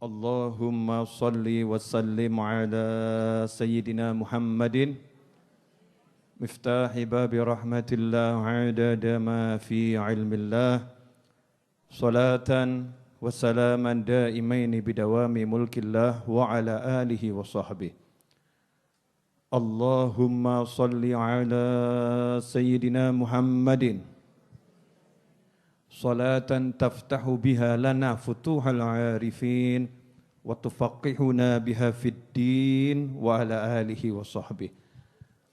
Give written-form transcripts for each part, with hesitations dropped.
Allahumma salli wa sallim ala Sayyidina Muhammadin miftahi babi rahmatillah adada ma fi ilmillah salatan wa salaman daimaini bidawami mulkillah wa ala alihi wa sahbihi. Allahumma salli ala Sayyidina Muhammadin salatan taftahu biha lana futuhal arifin wa tufaqihuna biha fid din wa ala alihi wa sahbihi.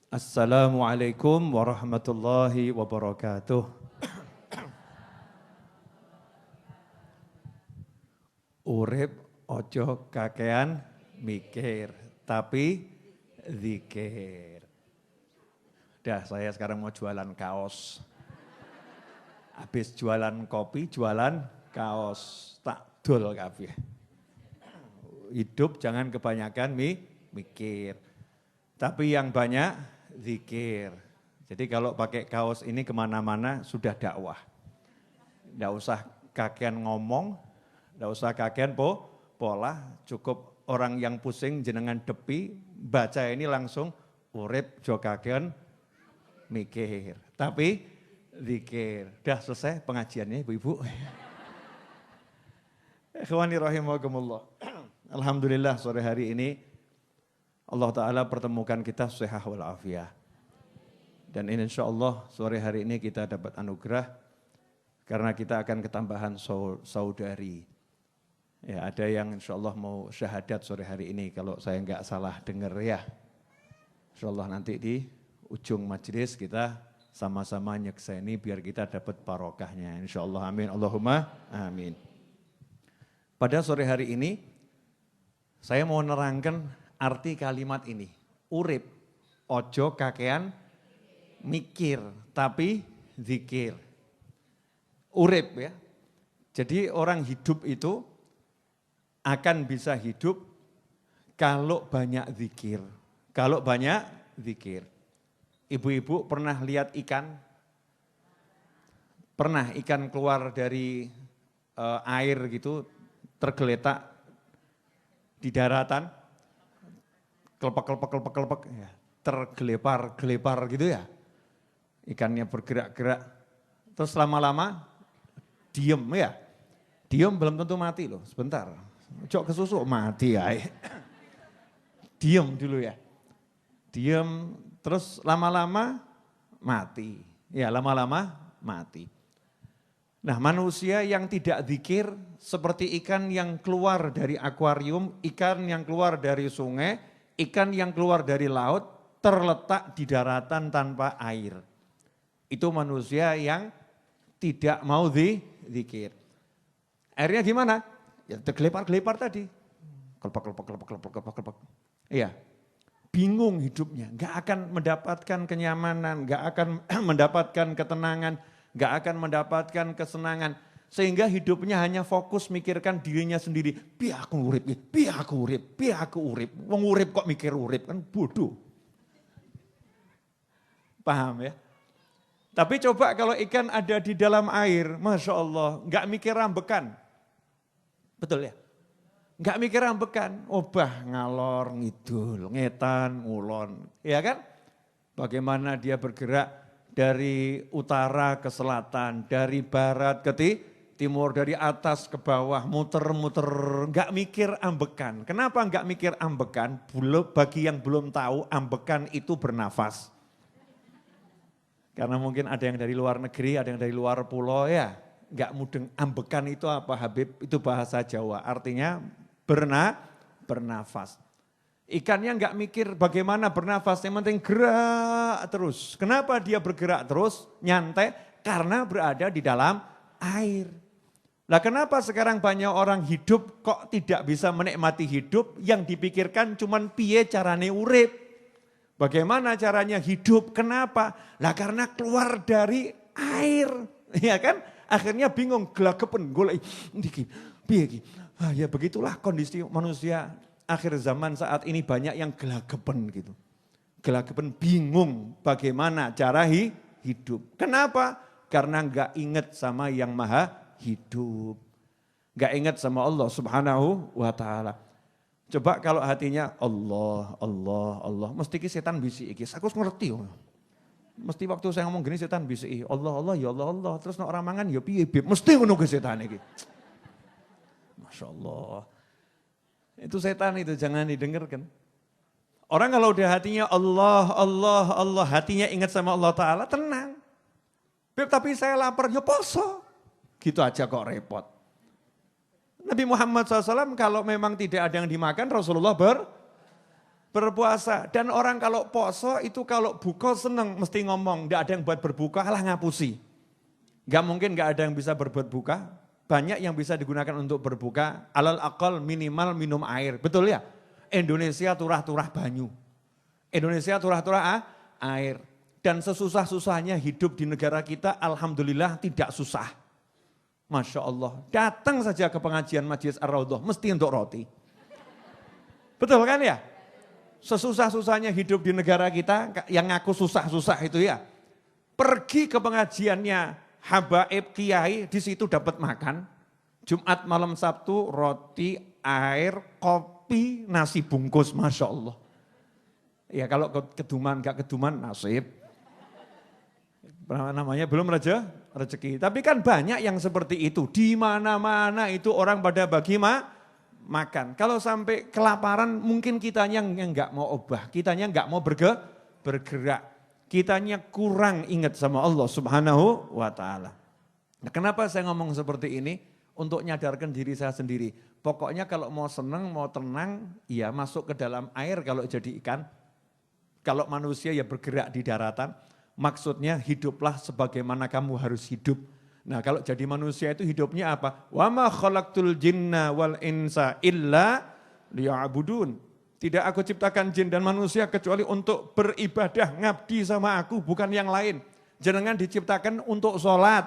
Assalamualaikum warahmatullahi wabarakatuh. Urip ojo kakean mikir, tapi zikir. Dah, saya sekarang mau jualan kaos. Habis jualan kopi, jualan kaos. Tak dol kabeh. Hidup jangan kebanyakan mikir. Tapi yang banyak zikir. Jadi kalau pakai kaos ini kemana-mana sudah dakwah. Tidak usah kakean ngomong, tidak usah kakean pola. Cukup orang yang pusing jenengan depi, baca ini langsung urip jo kakean mikir. Tapi zikir. Dah selesai pengajiannya ibu-ibu. Ikhwani rahimakumullah. Alhamdulillah sore hari ini Allah Ta'ala pertemukan kita sehat walafiat. Dan insyaAllah sore hari ini kita dapat anugerah karena kita akan ketambahan saudari. Ya, ada yang insyaAllah mau syahadat sore hari ini kalau saya enggak salah dengar ya. InsyaAllah nanti di ujung majelis kita sama-sama nyekseni biar kita dapat barokahnya. InsyaAllah amin. Allahumma amin. Pada sore hari ini saya mau nerangkan arti kalimat ini. Urip, ojo kakean mikir, tapi zikir. Urip ya. Jadi orang hidup itu akan bisa hidup kalau banyak zikir. Kalau banyak zikir. Ibu-ibu pernah lihat ikan? Pernah ikan keluar dari air gitu, tergeletak di daratan? Kelepek, ya, tergelepar gitu ya. Ikannya bergerak-gerak, terus lama-lama diem ya. Diem belum tentu mati loh, sebentar. Cok kesusuk mati ya. Diem dulu ya. Diem, terus lama-lama mati. Ya lama-lama mati. Nah manusia yang tidak zikir seperti ikan yang keluar dari akuarium, ikan yang keluar dari sungai, ikan yang keluar dari laut, terletak di daratan tanpa air. Itu manusia yang tidak mau zikir. Akhirnya gimana? Ya tergelepar-gelepar tadi. Kelepek. Iya. Bingung hidupnya, gak akan mendapatkan kenyamanan, gak akan mendapatkan ketenangan, gak akan mendapatkan kesenangan. Sehingga hidupnya hanya fokus mikirkan dirinya sendiri. Biar aku urip. Wong urip kok mikir urip, kan bodoh. Paham ya? Tapi coba kalau ikan ada di dalam air, Masya Allah, gak mikir rambekan. Betul ya? Enggak mikir ambekan, obah ngalor ngidul, ngetan, ngulon, ya kan? Bagaimana dia bergerak dari utara ke selatan, dari barat ke timur, dari atas ke bawah, muter-muter, enggak mikir ambekan. Kenapa enggak mikir ambekan? Bagi yang belum tahu, ambekan itu bernafas. Karena mungkin ada yang dari luar negeri, ada yang dari luar pulau ya. Enggak mudeng, ambekan itu apa Habib? Itu bahasa Jawa, artinya bernafas. Ikannya enggak mikir bagaimana bernafas, yang penting gerak terus. Kenapa dia bergerak terus, nyantai? Karena berada di dalam air. Lah kenapa sekarang banyak orang hidup kok tidak bisa menikmati hidup, yang dipikirkan cuman piye carane urip. Bagaimana caranya hidup, kenapa? Lah karena keluar dari air, ya kan? Akhirnya bingung, gelagepen, golek iki piye iki. Ya begitulah kondisi manusia akhir zaman saat ini, banyak yang gelagepen gitu. Gelagepen, bingung bagaimana cara hidup. Kenapa? Karena enggak ingat sama yang maha hidup. Gak ingat sama Allah subhanahu wa ta'ala. Coba kalau hatinya Allah, Allah, Allah. Mesti setan bisi iki. Aku ngerti. Mesti waktu saya ngomong gini setan bisi. Allah, Allah, ya Allah, Allah. Terus orang mangan ya piye bib. Mesti ngono ke setan iki. Masya Allah. Itu setan itu jangan didengarkan. Orang kalau udah hatinya Allah, Allah, Allah. Hatinya ingat sama Allah Ta'ala tenang. Bib tapi saya lapar ya poso. Gitu aja kok repot. Nabi Muhammad SAW kalau memang tidak ada yang dimakan, Rasulullah berpuasa. Dan orang kalau poso itu kalau buka seneng mesti ngomong, tidak ada yang buat berbuka, alah ngapusi. Gak mungkin gak ada yang bisa berbuat buka, banyak yang bisa digunakan untuk berbuka, alal aqal minimal minum air, betul ya? Indonesia turah-turah banyu, Indonesia turah-turah air. Dan sesusah-susahnya hidup di negara kita, alhamdulillah tidak susah. Masya Allah, datang saja ke pengajian Majelis Ar-Raudhah, mesti untuk roti. Betul kan ya? Sesusah-susahnya hidup di negara kita, yang ngaku susah-susah itu ya. Pergi ke pengajiannya habaib kiai, di situ dapat makan. Jumat malam Sabtu, roti, air, kopi, nasi bungkus, Masya Allah. Ya kalau keduman, gak keduman, nasib. Namanya belum rezeki. Tapi kan banyak yang seperti itu. Di mana-mana itu orang pada bagi makan. Kalau sampai kelaparan mungkin kitanya yang nggak mau obah. Kitanya nggak mau bergerak. Kitanya kurang ingat sama Allah subhanahu wa ta'ala. Nah, kenapa saya ngomong seperti ini? Untuk nyadarkan diri saya sendiri. Pokoknya kalau mau senang, mau tenang, ya masuk ke dalam air kalau jadi ikan. Kalau manusia ya bergerak di daratan. Maksudnya hiduplah sebagaimana kamu harus hidup. Nah kalau jadi manusia itu hidupnya apa? Wa ma khalaqtul jinna wal insa illa liya'budun. Tidak aku ciptakan jin dan manusia kecuali untuk beribadah, ngabdi sama aku, bukan yang lain. Jangan diciptakan untuk sholat,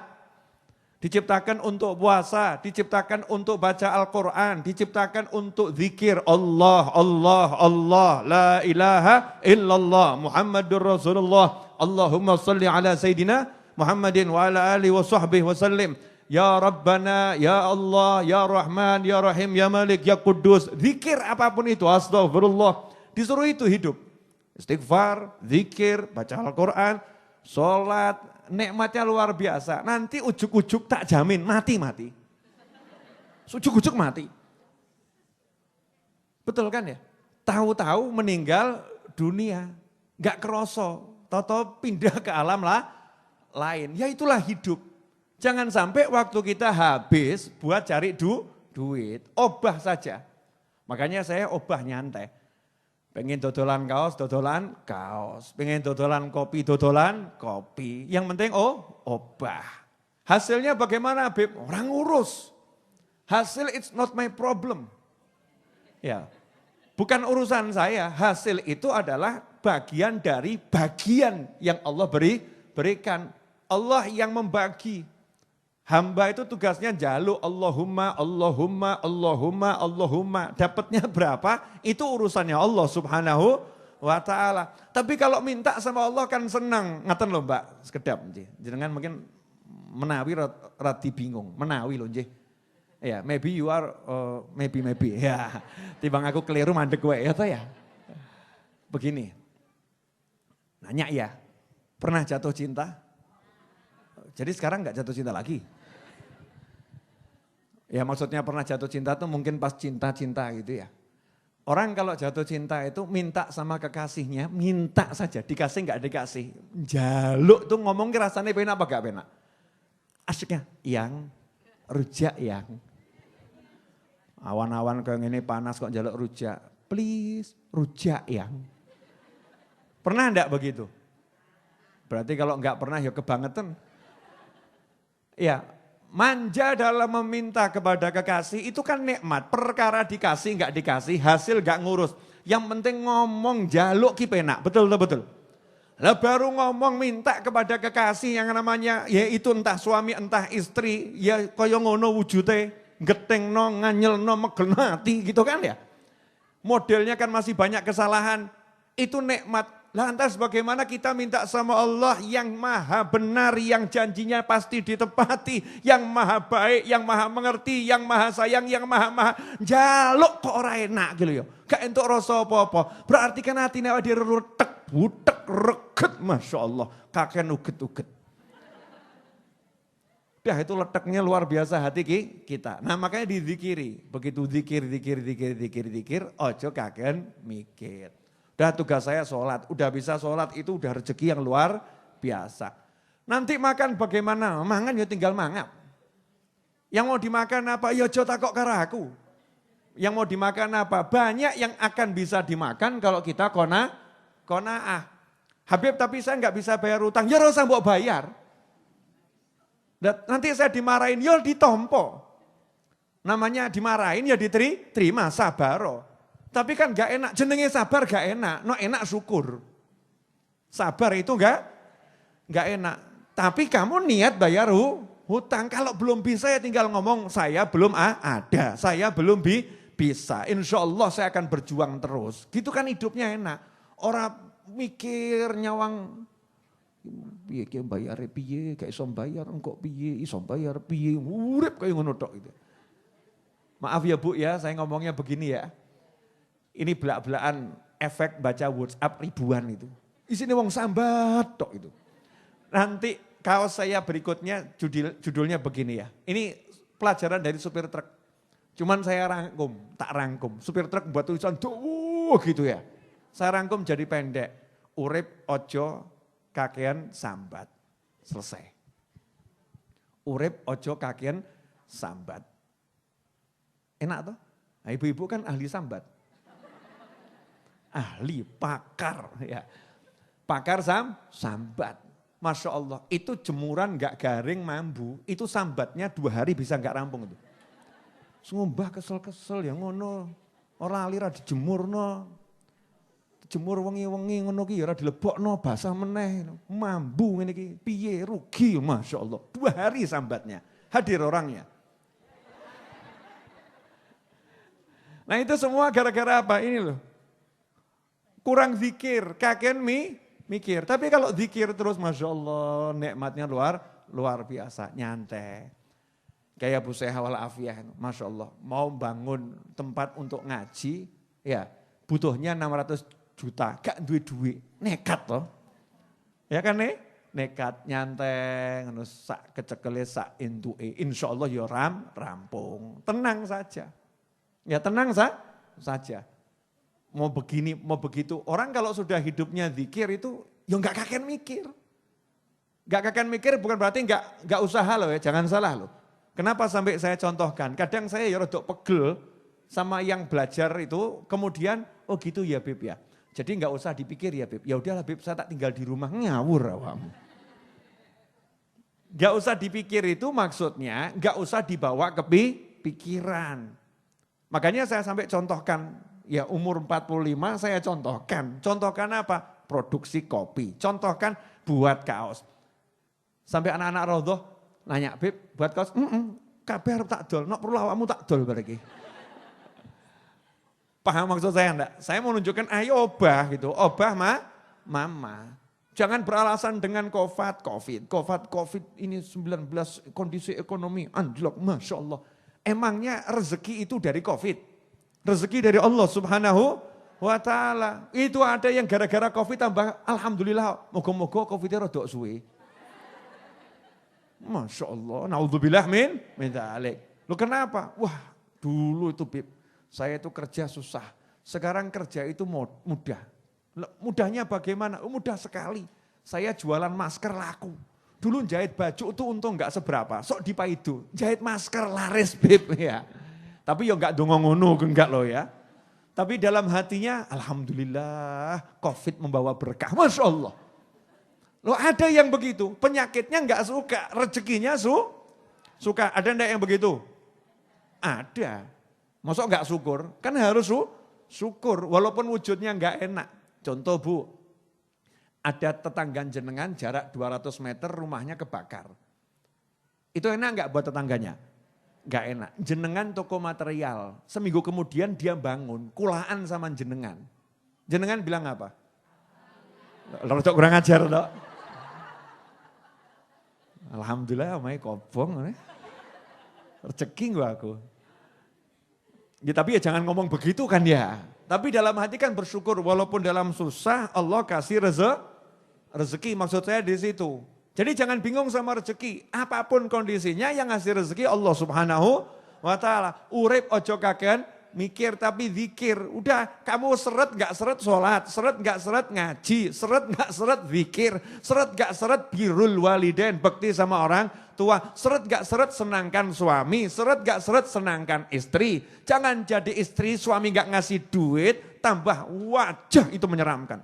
diciptakan untuk puasa, diciptakan untuk baca Al-Quran, diciptakan untuk zikir Allah, Allah, Allah, la ilaha illallah, Muhammadur Rasulullah. Allahumma salli ala Sayyidina Muhammadin wa ala alihi wa sahbihi wa sallim. Ya Rabbana, Ya Allah, Ya Rahman, Ya Rahim, Ya Malik, Ya Kudus. Zikir apapun itu, astagfirullah. Disuruh itu hidup. Istighfar, zikir, baca Al-Quran, sholat, nikmatnya luar biasa. Nanti ujuk-ujuk tak jamin, mati-mati. Ujuk-ujuk mati. Betul kan ya? Tahu-tahu meninggal dunia. Gak kerosok. Toto pindah ke alam lain. Ya itulah hidup. Jangan sampai waktu kita habis buat cari duit. Obah saja. Makanya saya obah nyantai. Pengen dodolan kaos, dodolan kaos. Pengen dodolan kopi, dodolan kopi. Yang penting obah. Hasilnya bagaimana Beb? Orang ngurus. Hasil it's not my problem. Ya. Bukan urusan saya, hasil itu adalah bagian dari bagian yang Allah berikan. Allah yang membagi. Hamba itu tugasnya jaluk Allahumma, Allahumma, Allahumma, Allahumma. Dapatnya berapa? Itu urusannya Allah subhanahu wa ta'ala. Tapi kalau minta sama Allah kan senang. Ngaten loh Mbak, sekedap. Jangan mungkin menawi rati bingung. Menawi loh nggih. Ya, maybe you are, maybe. Ya, timbang aku keliru mandek gue ya toh ya. Begini, nanya ya, pernah jatuh cinta? Jadi sekarang gak jatuh cinta lagi? Ya maksudnya pernah jatuh cinta tuh mungkin pas cinta-cinta gitu ya. Orang kalau jatuh cinta itu minta sama kekasihnya, minta saja, dikasih gak dikasih. Jaluk tuh ngomong rasanya penak apa gak penak? Asyiknya, yang, rujak yang. Awan-awan kayak gini panas kok jaluk rujak. Please, rujak yang. Pernah enggak begitu? Berarti kalau enggak pernah ya kebangetan. Ya, manja dalam meminta kepada kekasih itu kan nikmat. Perkara dikasih enggak dikasih, hasil enggak ngurus. Yang penting ngomong jaluk ki penak, betul. Lah baru ngomong minta kepada kekasih yang namanya yaitu entah suami entah istri, ya kaya ngono wujute. Geteng no, nganyel no, megel hati gitu kan ya. Modelnya kan masih banyak kesalahan. Itu nikmat Lantas bagaimana kita minta sama Allah yang maha benar, yang janjinya pasti ditepati, yang maha baik, yang maha mengerti, yang maha sayang, yang maha jaluk kok ora enak gitu ya. Gak entuk rasa apa-apa. Berarti kan hatine awake dhewe retek, butek, reget, Masya Allah. Kaken uget-uget. Dah itu letaknya luar biasa hati kita. Nah makanya dizikiri. Begitu zikir, ojo kaken mikir. Udah tugas saya sholat, udah bisa sholat itu udah rezeki yang luar biasa. Nanti makan bagaimana? Mangan ya tinggal mangap. Yang mau dimakan apa? Ya ojo takok karo aku. Yang mau dimakan apa? Banyak yang akan bisa dimakan kalau kita kona'ah. Habib tapi saya nggak bisa bayar utang, ya harus mbok bayar. Nanti saya dimarahin, ya ditompo. Namanya dimarahin ya diterima, sabaro. Tapi kan gak enak, jenenge sabar gak enak, no enak syukur. Sabar itu gak enak. Tapi kamu niat bayar hutang, kalau belum bisa ya tinggal ngomong saya belum ada, saya belum bisa. Insya Allah saya akan berjuang terus. Gitu kan hidupnya enak. Orang mikir nyawang, piye ki bayare piye, gak iso bayar engko piye, iso bayar piye, urip kaya ngono tok gitu. Maaf ya Bu ya, saya ngomongnya begini ya. Ini belak-belakan efek baca WhatsApp ribuan itu. Isinya wong sambat tok itu. Nanti kaos saya berikutnya judulnya begini ya. Ini pelajaran dari supir truk. Cuman saya tak rangkum. Supir truk buat tulisan gitu ya. Saya rangkum jadi pendek. Urip ojo kakean sambat. Selesai. Urip ojo kakean sambat. Enak toh? Nah, ibu-ibu kan ahli sambat. Ahli, pakar ya. Pakar sambat. Masya Allah, itu jemuran gak garing mambu, itu sambatnya 2 hari bisa gak rampung itu. Ngumbah kesel-kesel ya ngono. Orang alira dijemur no. Jemur wengi-wengi ngono ki ya ora dilebokno basah meneh. Mambu ngene iki piye rugi Masya Allah. 2 hari sambatnya. Hadir orangnya. Nah itu semua gara-gara apa? Ini loh. Kurang zikir, kaken mikir. Tapi kalau zikir terus Masya Allah nikmatnya luar biasa. Nyantai. Kayak Bu Seha wal Afiyah. Masya Allah mau bangun tempat untuk ngaji. Ya butuhnya 600 juta. Gak duit. Nekat loh. Ya kan nekat nyantai. Sak kecekele sak intue. Insya Allah ya rampung. Tenang saja. Ya tenang saja. Mau begini, mau begitu. Orang kalau sudah hidupnya zikir itu, ya gak kaken mikir. Gak kaken mikir bukan berarti gak usaha loh ya, jangan salah loh. Kenapa sampai saya contohkan? Kadang saya ya rodok pegel sama yang belajar itu, kemudian oh gitu ya Bib ya. Jadi gak usah dipikir ya Bib. Ya udahlah Bib, saya tak tinggal di rumah, ngawur awamu. Gak usah dipikir itu maksudnya, gak usah dibawa ke pikiran. Makanya saya sampai contohkan. Ya umur 45 saya contohkan. Contohkan apa? Produksi kopi. Contohkan buat kaos. Sampai anak-anak rodoh nanya, Bib buat kaos? Kabeh harus tak dol. Nok perlu awakmu tak dol berarti. Paham maksud saya enggak? Saya mau menunjukkan ayo obah gitu. Obah mama. Jangan beralasan dengan COVID ini 19 kondisi ekonomi anjlok. Masya Allah. Emangnya rezeki itu dari COVID? Rezeki dari Allah Subhanahu wa ta'ala. Itu ada yang gara-gara Covid tambah alhamdulillah. Moga-moga Covidnya rodok suwe. Masya Allah. Naudzubillah min dzalik. Lu kenapa? Wah dulu itu Bib. Saya itu kerja susah. Sekarang kerja itu mudah. Mudahnya bagaimana? Mudah sekali. Saya jualan masker laku. Dulu jahit baju itu untung gak seberapa. Sok dipaidu. Jahit masker laris Bib ya. Tapi ya enggak dongo ngono, enggak loh ya. Tapi dalam hatinya, alhamdulillah COVID membawa berkah. Masya Allah. Loh ada yang begitu, penyakitnya enggak suka, rezekinya suka. Ada enggak yang begitu? Ada. Masa enggak syukur? Kan harus syukur, walaupun wujudnya enggak enak. Contoh Bu, ada tetangga jenengan jarak 200 meter rumahnya kebakar. Itu enak enggak buat tetangganya? Gak enak. Jenengan toko material. Seminggu kemudian dia bangun. Kulaan sama jenengan. Jenengan bilang apa? Rodok kurang ajar toh. Alhamdulillah omahe kobong. Rezeki gua aku. Ya tapi ya jangan ngomong begitu kan ya. Tapi dalam hati kan bersyukur walaupun dalam susah Allah kasih rezeki maksud saya di situ. Jadi jangan bingung sama rezeki. Apapun kondisinya yang ngasih rezeki Allah Subhanahu wa ta'ala. Urip ojo kagen mikir tapi zikir. Udah kamu seret gak seret sholat, seret gak seret ngaji, seret gak seret zikir, seret gak seret birrul walidain, bekti sama orang tua, seret gak seret senangkan suami, seret gak seret senangkan istri. Jangan jadi istri suami gak ngasih duit, tambah wajah itu menyeramkan.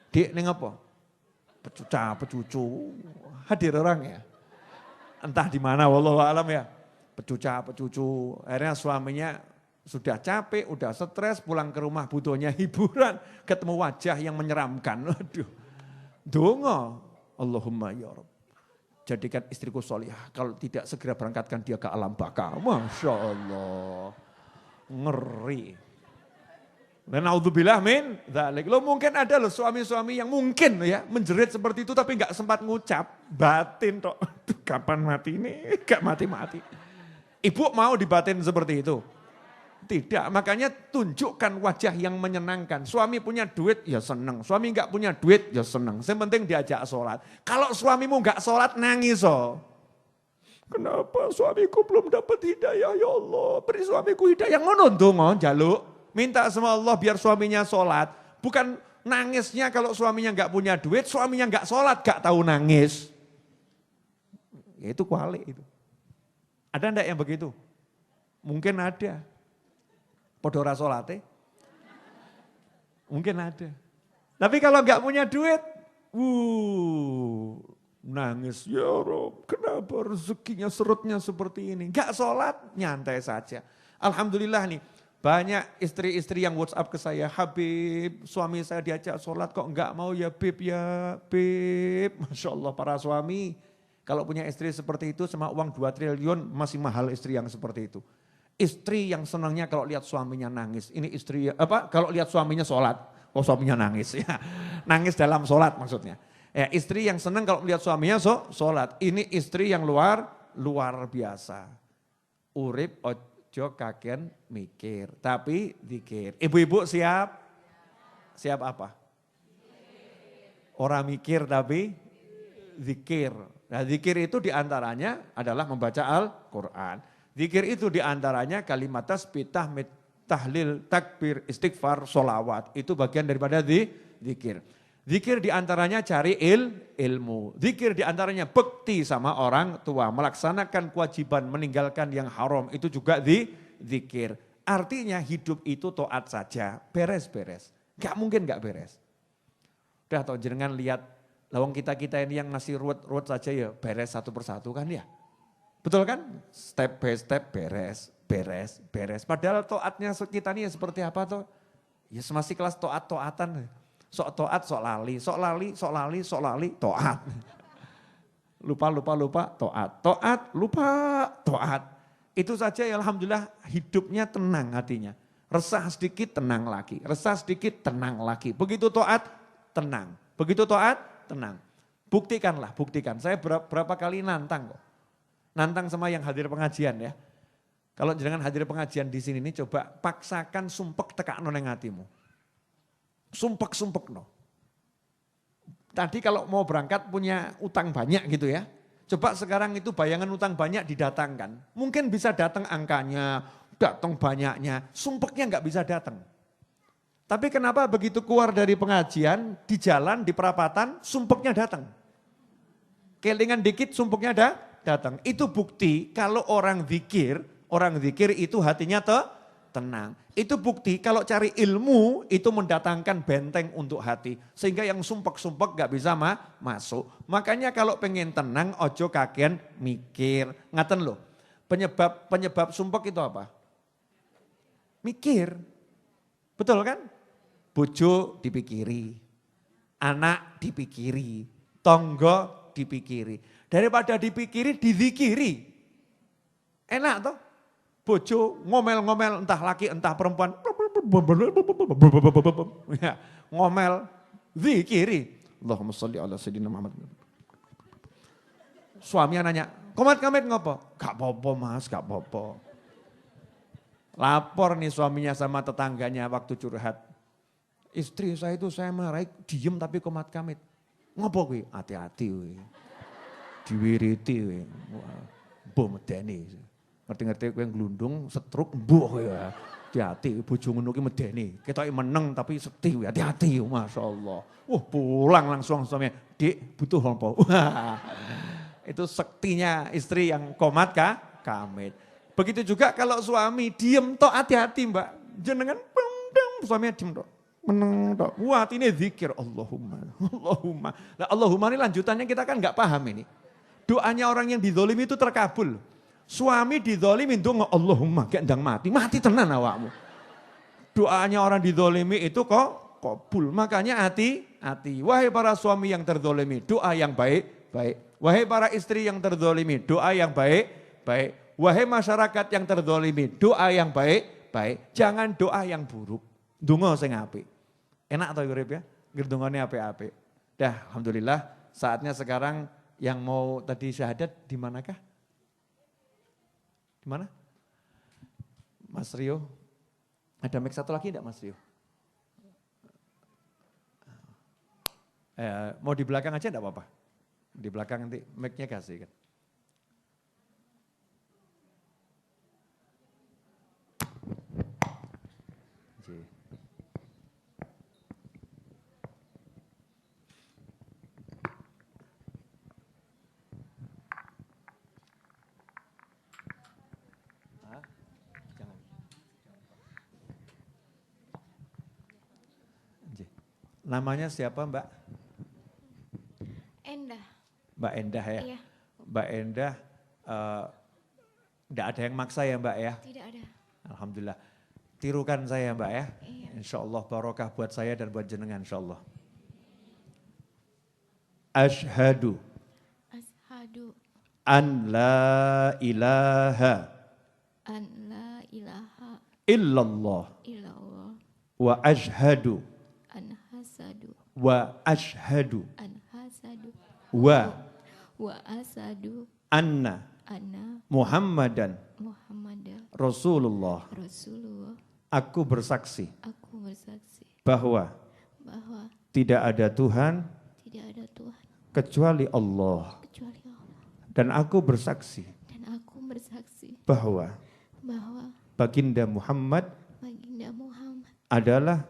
Dik ini apa? Pecuca, hadir orang ya. Entah di mana wallahu alam ya. Pecucu, akhirnya suaminya sudah capek, udah stres, pulang ke rumah butuhnya hiburan, ketemu wajah yang menyeramkan. Aduh, donga, Allahumma ya Rabb, jadikan istriku solihah, kalau tidak segera berangkatkan dia ke alam baka. Masya Allah, ngeri. Dan naudzubillah min dzalik. Lo mungkin ada loh suami-suami yang mungkin ya menjerit seperti itu tapi nggak sempat ngucap, batin toh. Aduh, kapan mati ini? Gak mati-mati. Ibu mau dibatin seperti itu? Tidak, makanya tunjukkan wajah yang menyenangkan. Suami punya duit, ya senang. Suami enggak punya duit, ya senang. Yang penting diajak sholat. Kalau suamimu enggak sholat, nangis. Oh. Kenapa suamiku belum dapat hidayah, ya Allah. Beri suamiku hidayah, ngono ndonga, jaluk. Minta sama Allah biar suaminya sholat. Bukan nangisnya kalau suaminya enggak punya duit, suaminya enggak sholat, enggak tahu nangis. Ya itu kuali itu. Ada enggak yang begitu? Mungkin ada. Podora solate. Mungkin ada. Tapi kalau enggak punya duit, nangis. Ya Rob, kenapa rezekinya serutnya seperti ini? Enggak sholat, nyantai saja. Alhamdulillah nih, banyak istri-istri yang WhatsApp ke saya, Habib, suami saya diajak sholat kok enggak mau ya Bib ya Bib. Masya Allah para suami. Kalau punya istri seperti itu sama uang 2 triliun masih mahal istri yang seperti itu. Istri yang senangnya kalau lihat suaminya nangis. Ini istri kalau lihat suaminya sholat. Oh suaminya nangis ya. Nangis dalam sholat maksudnya. Ya, istri yang senang kalau lihat suaminya sholat. Ini istri yang luar biasa. Urip ojo kagen mikir. Tapi zikir. Ibu-ibu siap? Siap apa? Orang mikir tapi zikir. Nah zikir itu diantaranya adalah membaca Al-Quran. Zikir itu diantaranya kalimat tasbih, tahmid, tahlil, takbir, istighfar, sholawat. Itu bagian daripada zikir. Zikir diantaranya cari ilmu. Zikir diantaranya bekti sama orang tua. Melaksanakan kewajiban, meninggalkan yang haram. Itu juga zikir. Artinya hidup itu taat saja, beres-beres. Gak mungkin gak beres. Udah tau jenengan lihat. Lawang kita ini yang ngasih ruwet saja ya beres satu persatu kan ya. Betul kan? Step by step beres. Padahal toatnya kita ini ya seperti apa toh? Ya masih kelas toatan. Sok toat, sok lali, toat. Lupa, toat. Toat, lupa, toat. Itu saja ya alhamdulillah hidupnya tenang hatinya. Resah sedikit, tenang lagi. Resah sedikit, tenang lagi. Begitu toat, tenang. Begitu toat, tenang. Buktikan. Saya berapa kali nantang kok. Nantang sama yang hadir pengajian ya. Kalau jangan hadir pengajian di sini nih coba paksakan sumpek tekakno nang hatimu. Sumpek no. Tadi kalau mau berangkat punya utang banyak gitu ya. Coba sekarang itu bayangan utang banyak didatangkan. Mungkin bisa datang angkanya, datang banyaknya. Sumpeknya enggak bisa datang. Tapi kenapa begitu keluar dari pengajian, di jalan, di perapatan, sumpeknya datang. Kelingan dikit sumpeknya datang. Itu bukti kalau orang zikir itu hatinya tenang. Itu bukti kalau cari ilmu itu mendatangkan benteng untuk hati. Sehingga yang sumpek-sumpek gak bisa masuk. Makanya kalau pengen tenang, ojo kagen mikir. Ngaten loh, penyebab sumpek itu apa? Mikir. Betul kan? Bojo dipikiri, anak dipikiri, tonggo dipikiri. Daripada dipikiri, dizikiri. Enak toh? Bojo ngomel-ngomel entah laki entah perempuan. Ya, ngomel, zikiri. Allahumma sholli ala sayyidina Muhammad. Suaminya nanya, komat-kamit ngopo? Gak apa-apa mas, gak apa-apa. Lapor nih suaminya sama tetangganya waktu curhat. Istri saya itu saya marahi, diem tapi komat-kamit. Ngopo kuwi? Hati-hati kuwi. Diwiriti kuwi. Mbok medeni. Ngerti-ngerti kowe glundung, setruk mbok kowe. Hati-hati bojo ngono ki medeni. Ketoke meneng tapi sedih kuwi. Hati-hati masyaallah. Pulang langsung suaminya, "Dik, butuh apa?" Itu sektinya istri yang komat kamit. Begitu juga kalau suami diem tok, hati-hati Mbak. Jenengan suaminya diem tok. Meneng tok. Wah, ini zikir Allahumma. Allahumma. Nah, Allahumma ini lanjutannya kita kan enggak paham ini. Doanya orang yang dizolimi itu terkabul. Suami dizolimi doa Allahumma kayak ndang mati. Mati tenan awakmu. Doanya orang dizolimi itu kok kabul. Makanya hati-hati. Wahai para suami yang terzolimi, doa yang baik-baik. Wahai para istri yang terzolimi, doa yang baik-baik. Wahai masyarakat yang terzolimi, doa yang baik-baik. Jangan doa yang buruk. Donga sing apik. Enak toh urip ya? Ndongane apik-apik. Dah, alhamdulillah saatnya sekarang yang mau tadi syahadat di manakah? Di mana? Mas Rio. Ada mic satu lagi enggak Mas Rio? Mau di belakang aja enggak apa-apa? Di belakang nanti mic-nya kasih kan. Namanya siapa Mbak? Endah. Mbak Endah ya? Iya. Mbak Endah, enggak ada yang maksa ya Mbak ya? Tidak ada. Alhamdulillah. Tirukan saya Mbak ya? Iya. Insya Allah barokah buat saya dan buat jenengan insya Allah. Ashhadu an la ilaha illallah wa ashhadu wa ashhadu anna Muhammadan Rasulullah. Aku bersaksi bahwa tidak ada Tuhan kecuali Allah. Dan aku bersaksi bahwa Baginda Muhammad adalah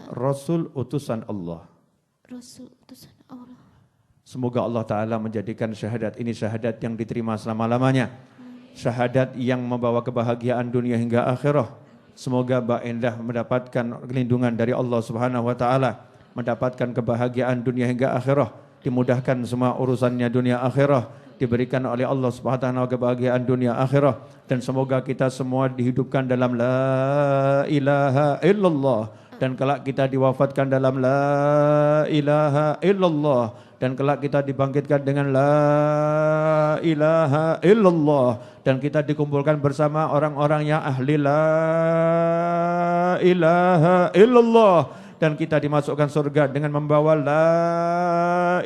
Rasul utusan Allah. Semoga Allah Ta'ala menjadikan syahadat ini syahadat yang diterima selama-lamanya. Syahadat yang membawa kebahagiaan dunia hingga akhirah. Semoga Mbak Endah mendapatkan perlindungan dari Allah Subhanahu Wa Ta'ala. Mendapatkan kebahagiaan dunia hingga akhirah. Dimudahkan semua urusannya dunia akhirah. Diberikan oleh Allah Subhanahu Wa Ta'ala kebahagiaan dunia akhirah. Dan semoga kita semua dihidupkan dalam la ilaha illallah. Dan kelak kita diwafatkan dalam la ilaha illallah. Dan kelak kita dibangkitkan dengan la ilaha illallah. Dan kita dikumpulkan bersama orang-orang yang ahli la ilaha illallah. Dan kita dimasukkan surga dengan membawa la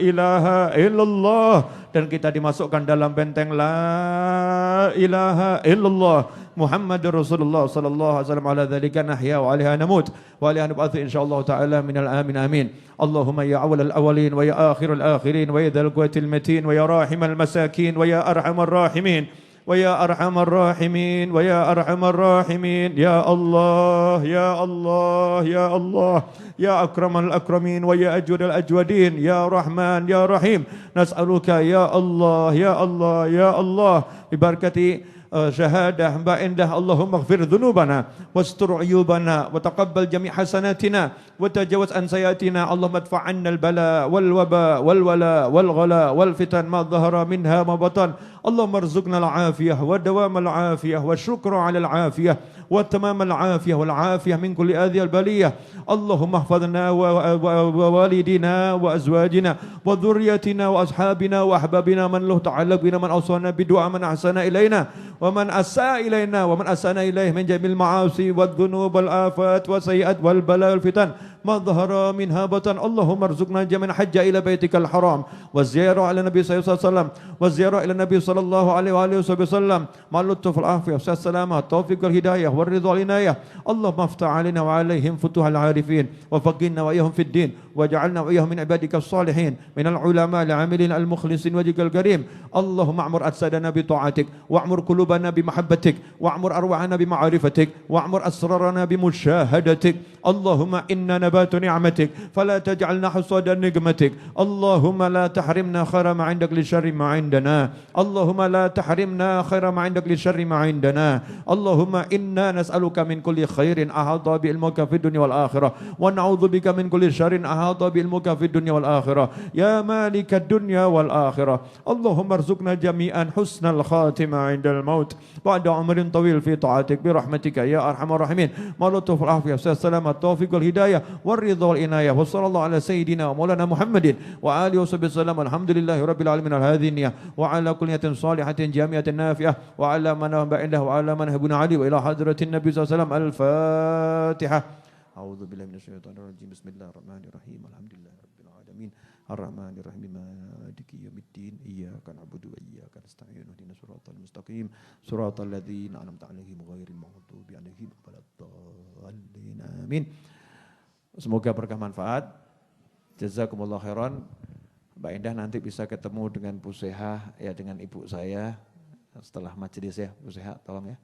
ilaha illallah. Dan kita dimasukkan dalam benteng la ilaha illallah. Muhammadur Rasulullah sallallahu alaihi wasallam ala dzalika nahya wa alaiha namut wa alaiha nub'atsu insyaallah taala minal amin amin. Allahumma ya awwalal awwalin wa ya akhirul akhirin wa ya dzal quwwatil matin wa ya rahimal masakin wa ya arhamar rahimin wa ya arhamar rahimin wa ya arhamar rahimin ya Allah ya Allah ya Allah ya akramal akramin wa ya ajwadal ajwadin ya Rahman ya Rahim nas'aluka ya Allah ya Allah ya Allah bi barakati شهادة Mbak Endah Allahumma اغفر ذنوبنا واستر عيوبنا وتقبل جميع حسناتنا وتجاوز عن سيئاتنا اللهم ادفع عنا البلاء والوباء والولاء والغلاء والفتن ما ظهر منها ما بطن اللهم ارزقنا العافية ودوام العافية والشكر على العافية وتمام العافية والعافية من كل آذية البلية اللهم احفظنا ووالدنا وأزواجنا وذريتنا وأصحابنا وأحبابنا من له تعلق بنا من أوصانا بدعاء من أحسن إلينا ومن أساء إلينا ومن أساءنا إليه من جميع المعاصي والذنوب والآفات والسيئات والبلاء والفتن ما ظهر منها بطن. اللهم ارزقنا جميعا حج إلى بيتك الحرام والزيارة على النبي صلى الله عليه وسلم والزيارة إلى النبي صلى الله عليه وآله وسلم مع اللطف والعافية والسلامة التوفيق والهداية والرضا والعناية. اللهم افتح علينا وعليهم فتوح العارفين وفقنا وإياهم في الدين واجعلنا وإياهم من عبادك الصالحين من العلماء العاملين المخلصين وجهك الكريم. اللهم اعمر أجسادنا بطاعتك واعمر قلوبنا بمحبتك واعمر أرواحنا بمعرفتك واعمر أسرارنا بمشاهدتك. اللهم إنا نبات نعمتك فلا تجعلنا حصاد نقمتك. اللهم لا تحرمنا خير ما عندك لشر ما عندنا. اللهم لا تحرمنا خير ما عندك لشر ما عندنا. اللهم إنا نسألك من كل خير أحاط بعلمك في الدنيا والآخرة ونعوذ بك من كل شر أحاط بعلمك في الدنيا والآخرة يا مالك الدنيا والآخرة. اللهم ارزقنا جميعا حسن الخاتمة عند الموت بعد عمر طويل في طاعتك برحمتك يا أرحم الراحمين. ما لطف العافية والسلامة التوفيق والهداية والرضا والعناية وصلى الله على سيدنا ومولانا محمد وآله وصحبه وسلم. الحمد لله رب العالمين على هذه النية وعلى كل نية صالحة جامعة نافعة وعلى من عنده وعلى من هبنا علي وإلى حضرة النبي صلى الله عليه وسلم. الفاتحة. أعوذ بالله من الشيطان الرجيم. بسم الله الرحمن الرحيم. الحمد لله رب العالمين الرحمن الرحيم مالك يوم الدين إياك نعبد وإياك نستعين اهدنا الصراط المستقيم صراط الذين أنعمت عليهم غير المغضوب عليهم ولا الضالين آمين. Semoga berkah manfaat. Jazakumullah khairan. Mbak Endah nanti bisa ketemu dengan Bu Seha ya, dengan ibu saya setelah majelis ya. Bu Seha tolong ya.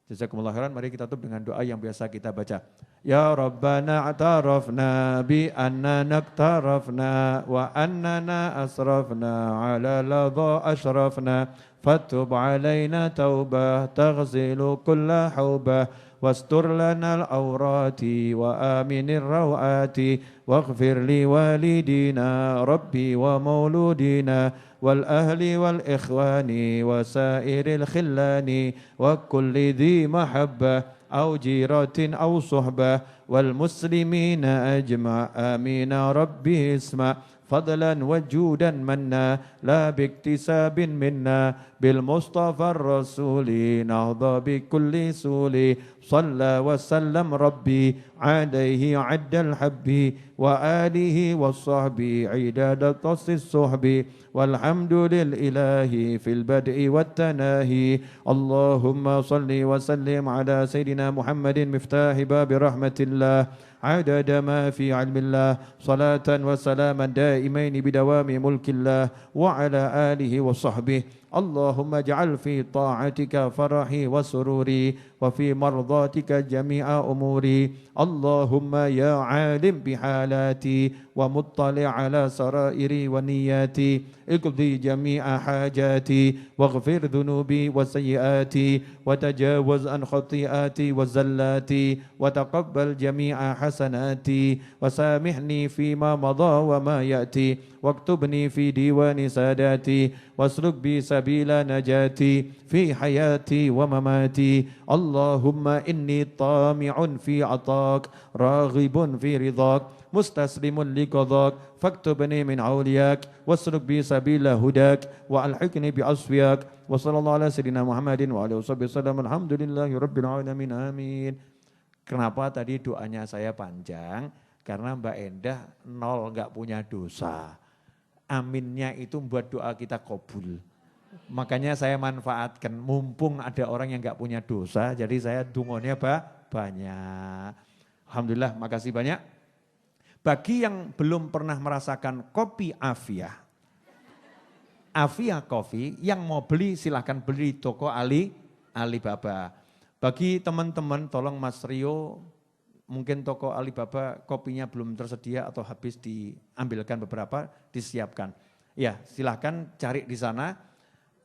Jazakumullah khairan. Mari kita tutup dengan doa yang biasa kita baca. Ya Rabbana atarafna bi anna naktarafna wa annana asrafna ala ladha ashrafna fatub alayna taubah taghzilu kulla haubah واستر لنا العورات وآمن الروعات واغفر لوالدينا ربي ومولودينا والأهل والإخوان وسائر الخلان وكل ذي محبة أو جيرة أو صحبة والمسلمين أجمع آمين ربي اسمع فضلا وجودا منا لا باكتساب منا بالمصطفى الرسول نهضى بكل سول صلى وسلم ربي عليه عد الحب وآله والصحب عداد طس الصحب والحمد للإله في البدء والتناهي. اللهم صل وسلم على سيدنا محمد مفتاح باب رحمة الله عدد ما في علم الله صلاة وسلاما دائمين بدوام ملك الله وعلى آله وصحبه. اللهم اجعل في طاعتك فرحي وسروري وفي مرضاتك جميع أموري. اللهم يا عالم بحالاتي ومطلع على سرائري ونياتي اقضي جميع حاجاتي واغفر ذنوبي وسيئاتي وتجاوز عن خطيئاتي وزلاتي وتقبل جميع حسناتي وسامحني فيما مضى وما يأتي واكتبني في ديوان ساداتي واسلك بي سبيل نجاتي في حياتي ومماتي. اللهم إني طامع في عطاك راغب في رضاك مستسلم لقضاك فاكتبني من أولياك واسلك بي سبيل هداك وألحقني بعصفياك. وصلى الله على سيدنا محمد وعلى آله وسلم. الحمد لله رب العالمين آمين. Kenapa tadi doanya saya panjang? Karena Mbak Endah nol gak punya dosa. Aminnya itu membuat doa kita kabul. Makanya saya manfaatkan, mumpung ada orang yang gak punya dosa, jadi saya dungonya banyak. Alhamdulillah, makasih banyak. Bagi yang belum pernah merasakan kopi Afia Coffee, yang mau beli silahkan beli di toko Alibaba. Bagi teman-teman tolong Mas Rio, mungkin toko Alibaba kopinya belum tersedia atau habis diambilkan beberapa, disiapkan. Ya silahkan cari di sana.